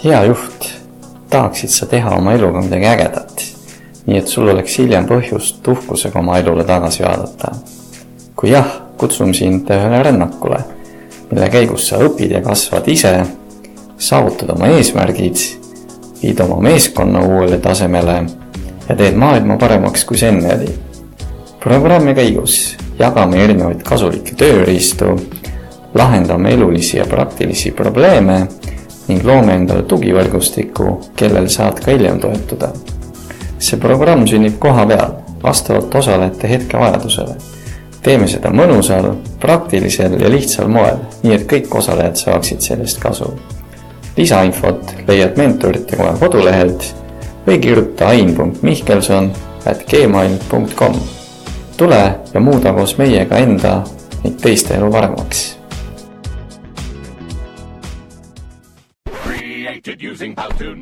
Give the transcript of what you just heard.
Hea juht, tahaksid sa teha oma eluga midagi ägedat, nii et sul oleks hiljem põhjust uhkusega oma elule tagasi vaadata. Kui jah, kutsun sind ühele rännakule, mille käigus sa õpid ja kasvad ise, saavutad oma eesmärgid, viid oma meeskonna uuele tasemele ja teed maailma paremaks, kui see enne oli. Programmi käigus jagame erinevaid kasulikke tööriistu, lahendame elulisi ja praktilisi probleeme ning loome endale tugivõrgustiku, kellel saad ka hiljem toetuda. See programm sünnib koha peal, vastavalt osalejate hetke vajadusele. Teeme seda mõnusal, praktilisel ja lihtsal moel, nii et kõik osalejad saaksid sellest kasu. Lisainfot leiad mentorite koja kodulehelt või kirjuta ain.mihkelson@gmail.com. Tule ja muuda koos meiega enda ning teiste elu paremaks. Created using Powtoon.